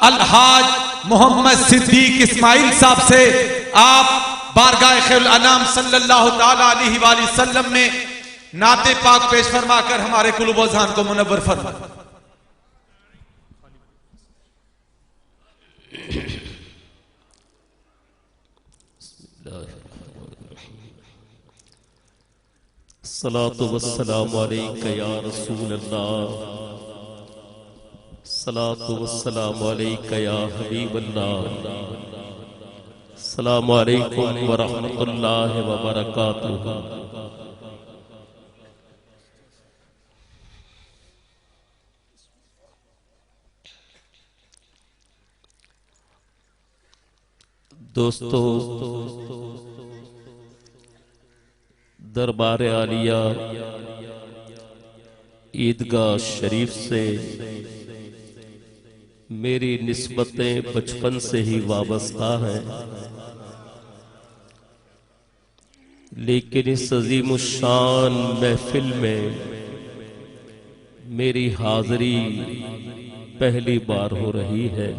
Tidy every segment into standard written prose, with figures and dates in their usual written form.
الحاج محمد صدیق اسماعیل صاحب سے آپ بارگاہ خیر الانام صلی اللہ تعالی علیہ وآلہ وسلم میں نعت پاک پیش فرما کر ہمارے قلوب و اذہان کو منور فرما. الصلاة والسلام علیکہ یا رسول اللہ، الصلاة والسلام علیکہ یا حبیب اللہ، السلام علیکم ورحمۃ اللہ وبرکاتہ. دوستو، دربار عالیہ عیدگاہ شریف سے میری نسبتیں بچپن سے ہی وابستہ ہیں، لیکن اس عظیم الشان محفل میں میری حاضری پہلی بار ہو رہی ہے.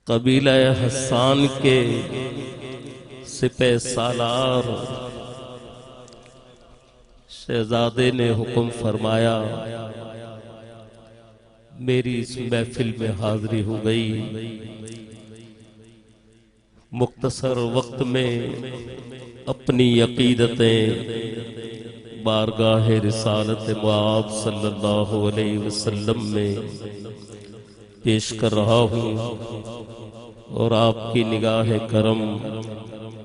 قبیلہ حسان کے سپہ سالار شہزادے نے حکم فرمایا، میری اس محفل میں حاضری ہو گئی. مختصر وقت میں اپنی عقیدتیں بارگاہ رسالت مآب صلی اللہ علیہ وسلم میں پیش کر رہا ہوں، اور آپ کی نگاہ کرم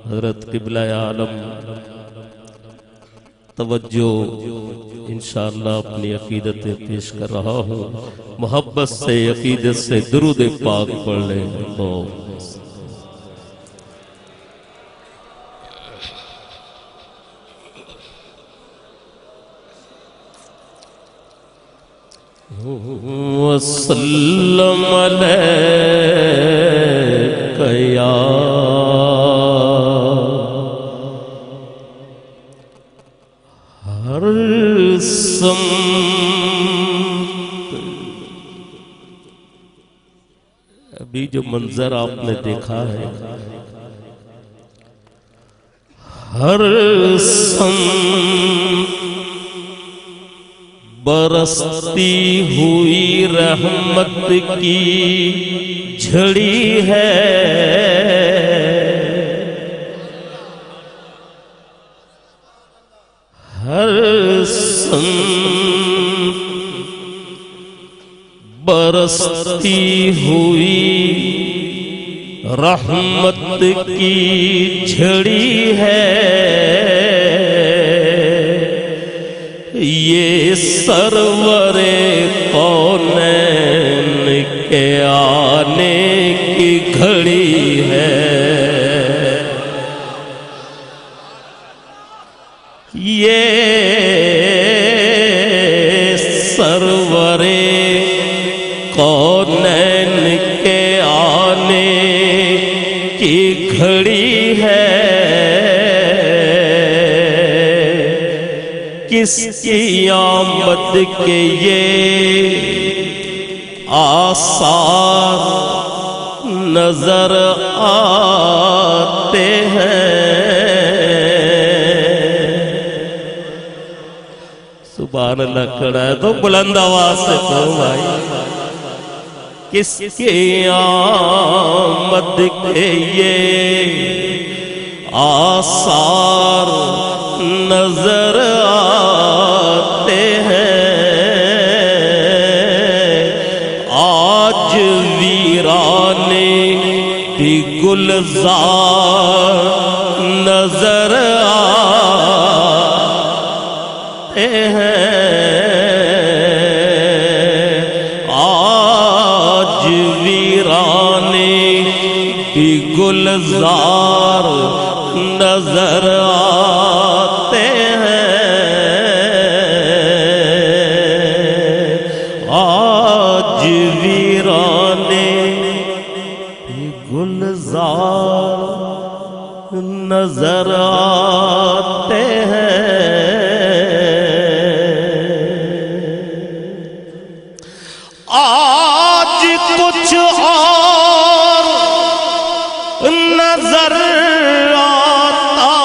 حضرت قبلہ عالم توجہ انشاءاللہ اپنی عقیدتیں پیش کر رہا ہوں. محبت سے عقیدت سے درود پاک پڑھ لیں. وسلم علیکہ یا ہر سمت. ابھی جو منظر آپ نے دیکھا ہے، ہر سمت برستی ہوئی رحمت کی جھڑی ہے. ہر سمت برستی ہوئی رحمت کی جھڑی ہے. یہ سرور کونین کے آنے کی گھڑی ہے. یہ سرور کونین کے آنے کی گھڑی ہے. کس کی آمد کے یہ آثار نظر آتے ہیں. سبحان اللہ کڑا ہے تو بلند آواز سے کہو بھائی. کس کی آمد کے یہ آثار نظر آتے ہیں. آج ویرانے کی گلزار نظر آتے ہیں. آج ویرانے کی گلزار نظر آتے ہیں. آج ویرانے گلزار نظر آتے ہیں. آج کچھ اور نظر آتا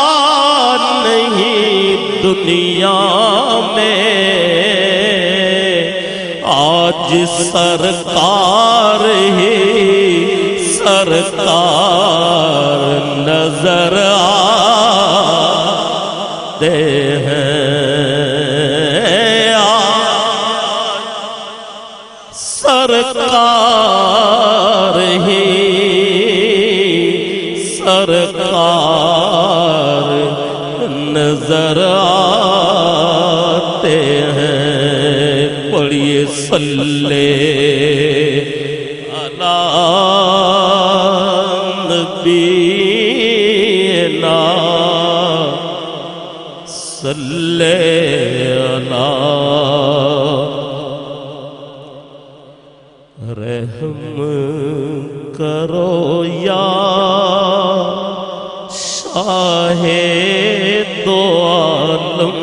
نہیں دنیا میں، آج سرکار ہی سرکار نظر آتے ہیں، سرکار ہی سرکار نظر آتے ہیں۔ پڑھیے صلی علی نبینا صلی علی، رحم کرو یا شاہ دو عالم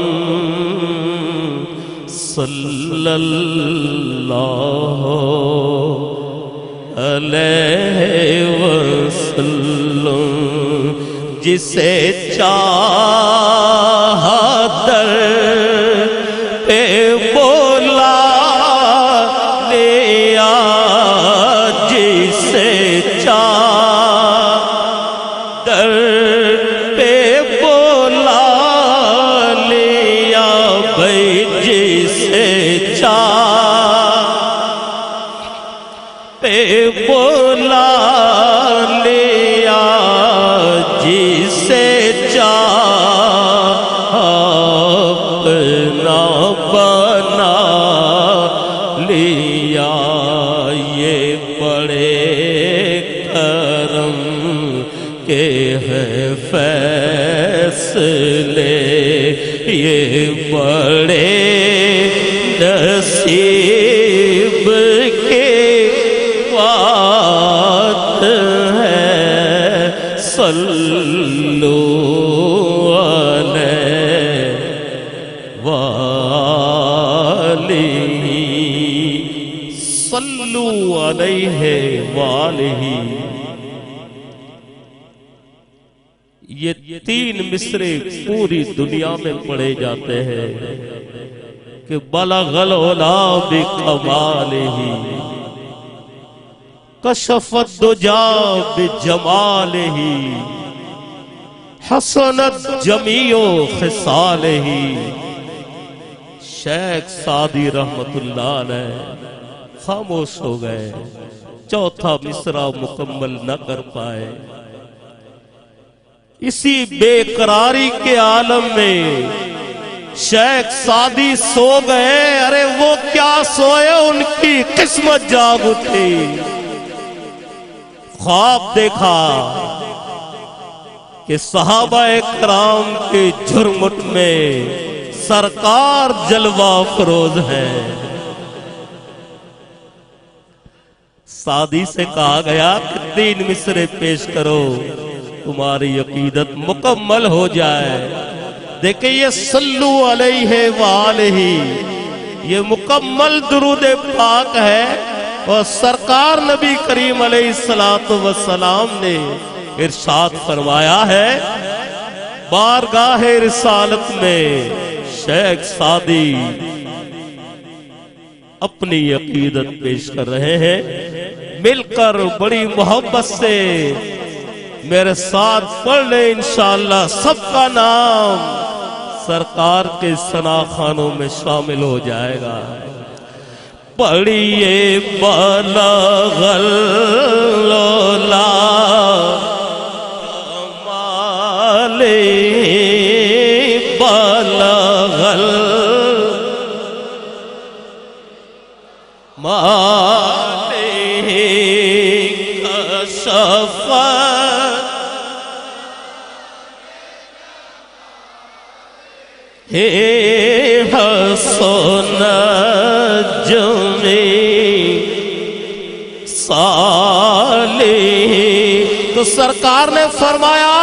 صلی اللہ علیہ وسلم، جسے چاہا در پہ بولا لیا، جسے چاہا در پہ بولا لیا، بھائی جسے چاہا پہ بولا لیا، جسے چاہا اپنا بنا لیا، یہ بڑے کرم کے ہیں فیصلے، یہ بڑے نصیب کے بات ہے، صلو علیہ وآلہ، صلو علیہ وآلہ۔ یہ تین مصرے پوری دنیا میں پڑھے جاتے ہیں کہ بلغ العلا بکمالہ، کشف الدجا بجمالہ، حسنت جمیع خصالہ۔ شیخ سعدی رحمت اللہ علیہ خاموش ہو گئے، چوتھا مصرع مکمل نہ کر پائے۔ اسی بے قراری کے عالم میں شیخ سعدی سو گئے، ارے وہ کیا سوئے، ان کی قسمت جاگ اٹھی۔ خواب دیکھا کہ صحابہ کرام کے جھرمٹ میں سرکار جلوہ فروز ہیں۔ سعدی سے کہا گیا کہ تین مصرے پیش کرو، تمہاری عقیدت مکمل ہو جائے۔ دیکھیں یہ صلو علیہ وآلہ، یہ مکمل درود پاک ہے، اور سرکار نبی کریم علیہ السلام نے ارشاد فرمایا ہے، بارگاہ رسالت میں شیخ سعدی اپنی عقیدت پیش کر رہے ہیں۔ مل کر بڑی محبت سے میرے ساتھ پڑھ لیں، انشاءاللہ سب کا نام سرکار کے ثنا خانوں میں شامل ہو جائے گا۔ پڑھیے بلغ العلا کمالہ، بلغ المالہ، کشف حسن جمیع صالح۔ تو سرکار نے فرمایا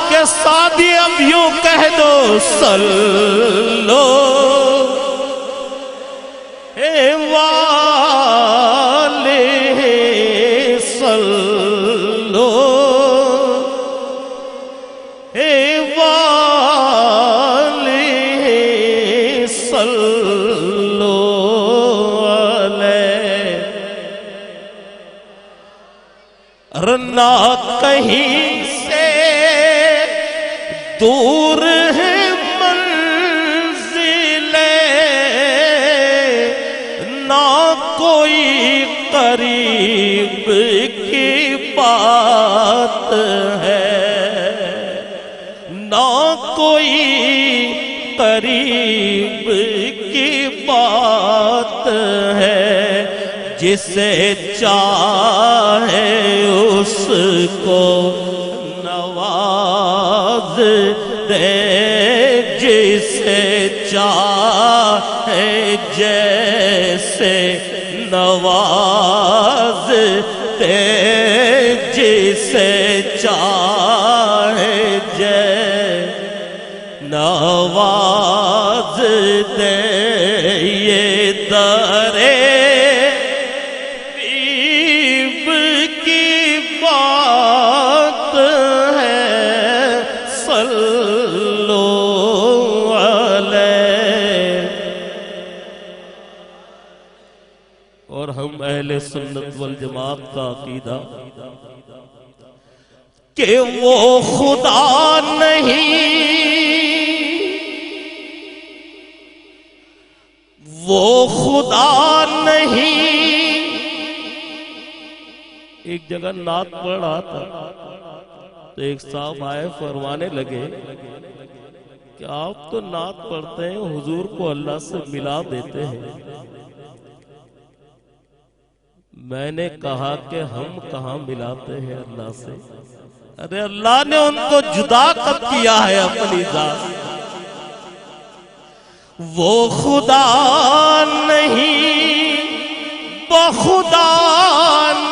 کہ سعدی اب یوں کہہ دو، صلو نہ کہیں سے دور ہے منزلیں، نہ کوئی قریب کی بات ہے، نہ کوئی قریب کی بات ہے، جسے چاہے اس کو نواز دے، جسے چاہے جیسے نواز دے، جسے چاہے جیسے نواز دے، یہ درے اہل سنت والجماعت کا عقیدہ کہ وہ خدا نہیں، وہ خدا نہیں۔ ایک جگہ نعت پڑھ رہا تھا تو ایک صاحب آئے، فرمانے لگے کہ آپ تو نعت پڑھتے ہیں، حضور کو اللہ سے ملا دیتے ہیں۔ میں نے کہا کہ ہم کہاں ملاتے ہیں اللہ سے؟ ارے اللہ نے ان کو جدا کب کیا ہے اپنی ذات؟ وہ خدا نہیں، وہ خدا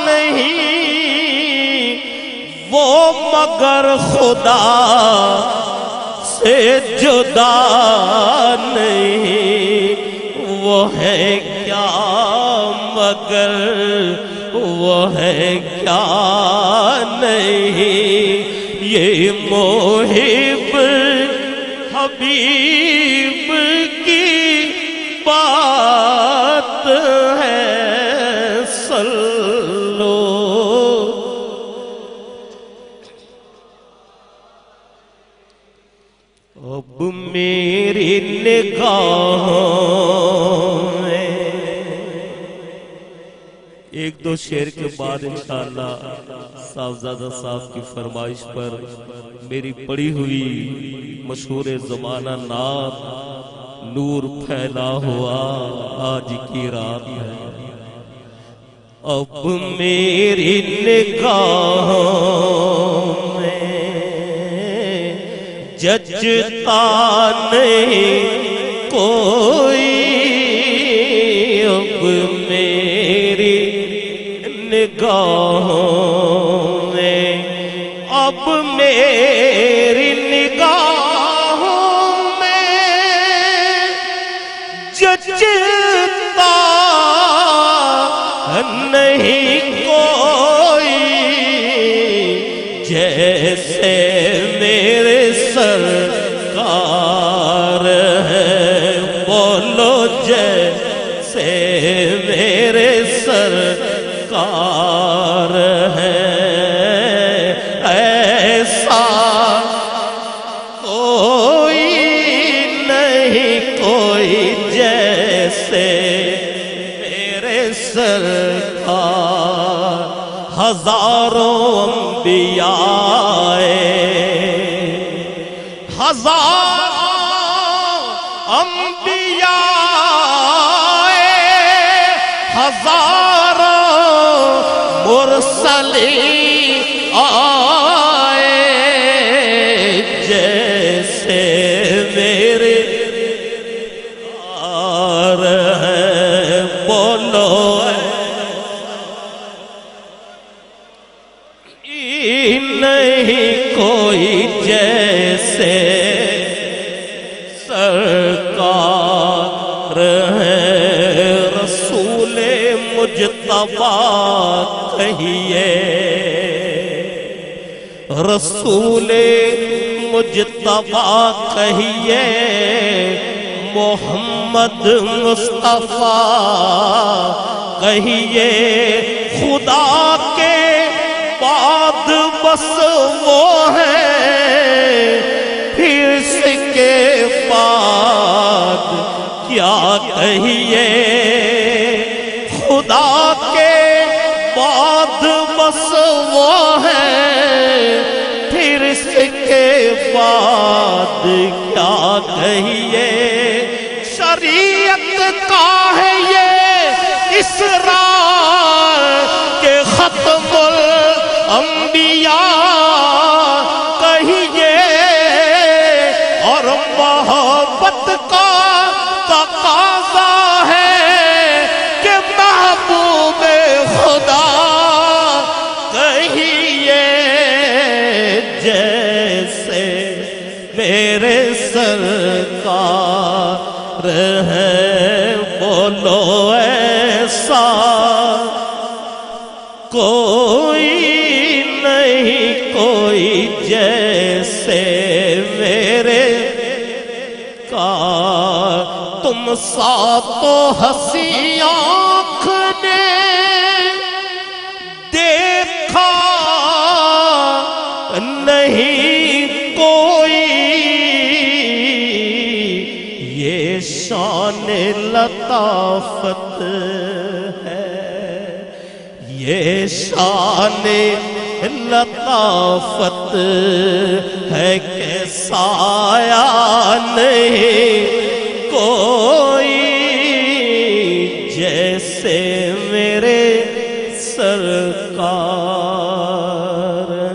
نہیں، وہ مگر خدا سے جدا نہیں، وہ ہے کیا مگر وہ ہے کیا نہیں، یہ محب حبیب کی بات ہے، صلو۔ اب میری نگاہوں میں ایک دو شعر کے بعد انشاءاللہ صاحبزادہ صاحب کی فرمائش پر میری پڑھی ہوئی مشہور زمانہ نعت نور پھیلا ہوا آج کی رات ہے۔ اب میری نگاہوں میں ججتا نہیں کوئی، اب میری نگاہوں میں، اب میری نگاہوں میں ججتا نہیں کوئی، جیسے میرے سرکار ہے، بولو جیسے میرے سرکار ہے، ایسا کوئی نہیں کوئی جیسے میرے سرکار۔ ہزاروں انبیاء، ہزاروں انبیاء، ہزاروں مرسلین آئے، جیسے میرے یار ہے، بولو نہیں کوئی جیسے سرکار ہے۔ رسول مجتبیٰ کہیے، رسول مجتبیٰ کہیے، محمد مصطفیٰ کہیے، خدا کے بس وہ ہے، پھر اس کے بعد کیا کہیے، خدا کے بعد بس وہ ہے، پھر اس کے بعد کیا کہیے، شریعت کا ہے یہ اسرار کہ ختم الانبیاء کہیے، اور محبت کا تقاضا ہے کہ محبوب خدا کہیے، جیسے میرے سرکار ہے بولو ایسا کوئی نہیں، کوئی جیسے میرے کا، تم سا تو ہنسی آنکھ نے دیکھا نہیں کوئی، یہ شان لطافت ہے، یہ شان لطافت ہے کہ سایہ نہیں کوئی جیسے میرے سرکار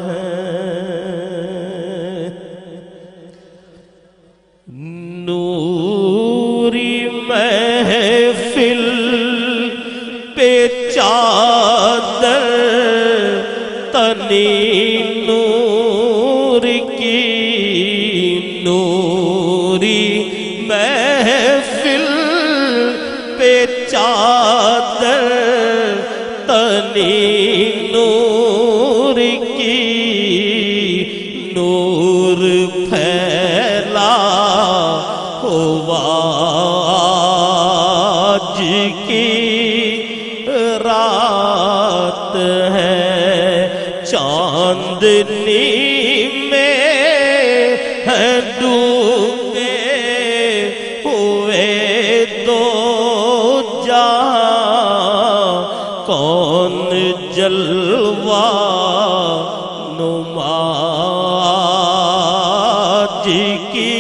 ہیں، نوری محفل پہ چادر تنی نور کی، نوری محفل پہ چادر تنی نور کی، نور پھیلا ہوا آج کی رات ہے، چاندنی میں ہے ڈوبے ہوئے دو جہاں، کون جلوہ نما آج کی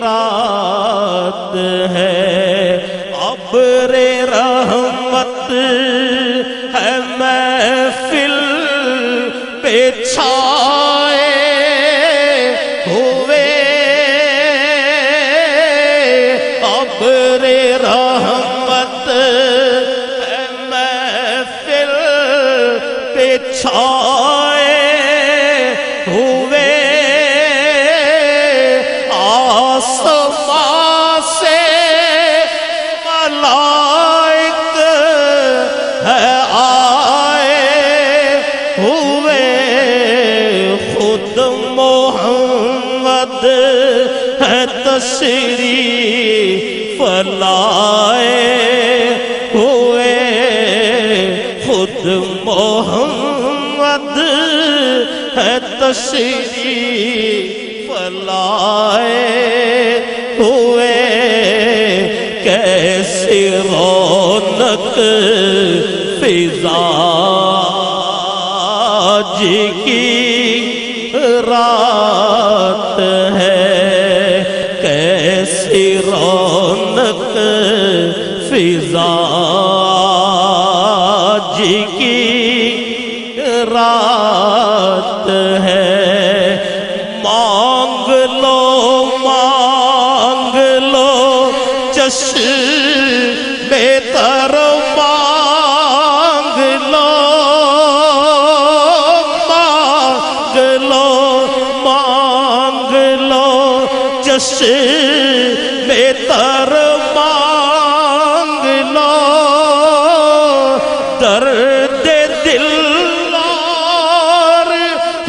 رات ہے، ابر رحمت ہے محفل پہ چھائے ہوئے، ابر رحمت ہے محفل پہ چھائے ہوئے، آسمان سے ملائک ہے آئے ہوئے، خود محمد ہے تشریف لائے ہوئے، خود محمد ہے تشریف لائے ہوئے، کیسی رونق فضا آج کی رات ہے، کیسی رونق فضا آج کی رات ہے، مانگ لو چشم تر مانگ لو چشم تر مانگ لو، درد دل اور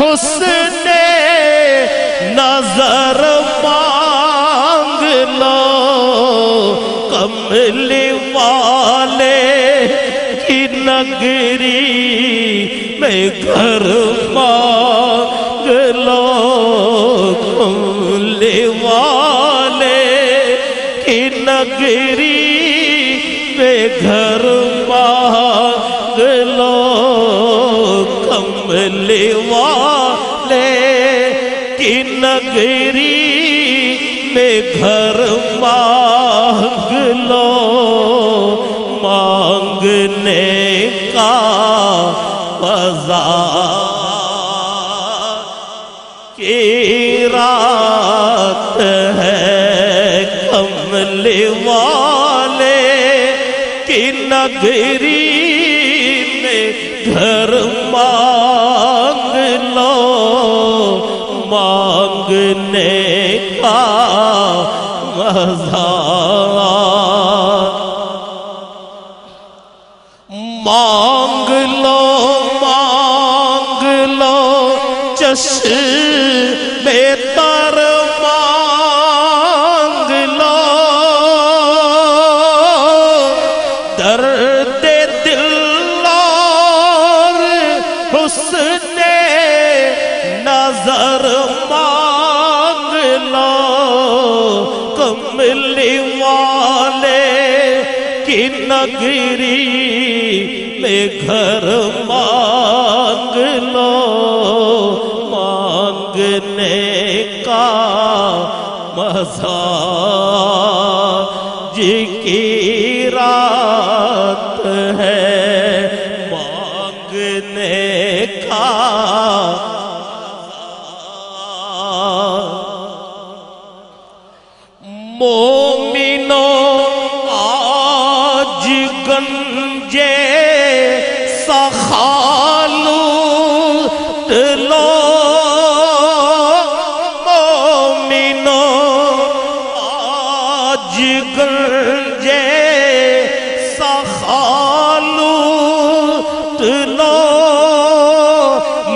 حسن نظر مانگ لو، کملی والے کی نگری میں گھر گھر مانگ لو کملی والے کی نگری میں گھر مانگ لو مانگنے کا بازار کی رات ہے کملی والے کی نگری میں گھر مانگ لو مانگنے کا مزار مانگ لو چشم تر مانگ لو درد دل اور حسن نظر مانگ لو کملی والے کی نگری میں گھر مانگ لو مانگنے کا مزار جی کی رات ہے مانگنے کا مومنوں آج گنجے سخالوت لو مومنوں آج گنجے سخالوت لو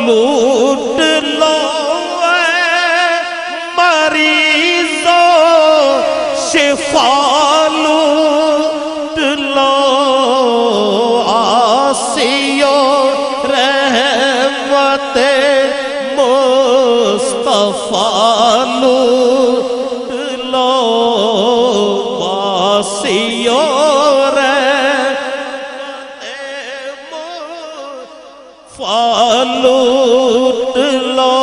لوٹ لو مریضوں شفا لوٹ لو آسیوں رحمت مصطفیٰ لوٹ لو آسیوں رحمت مصطفیٰ لوٹ لو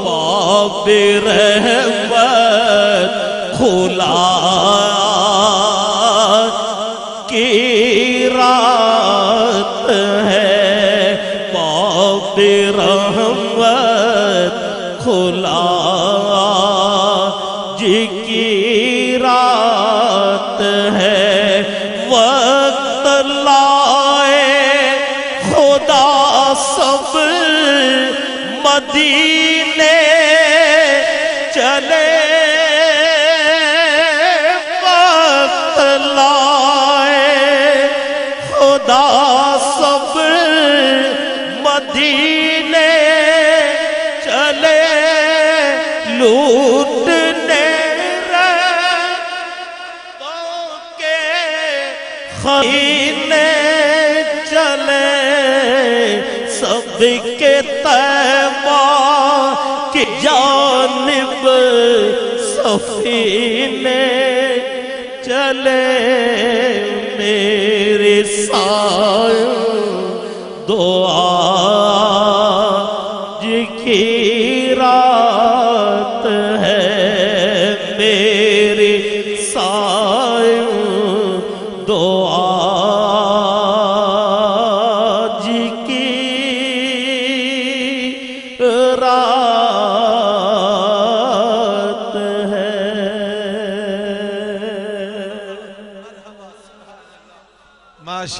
باب رحمت کھلا کی رات ہے باب رحمت کھلا جی کی رات ہے وقت لائے خدا سب مدینے چلے وقت لائے خدا سب مدینے چلے لوٹنے رہتوں کے خزینے چلے سب کے طیبہ کی جانب سفینے چلے میرے سایوں دعا جی کی رات ہے میرے سایوں دعا جی کی رات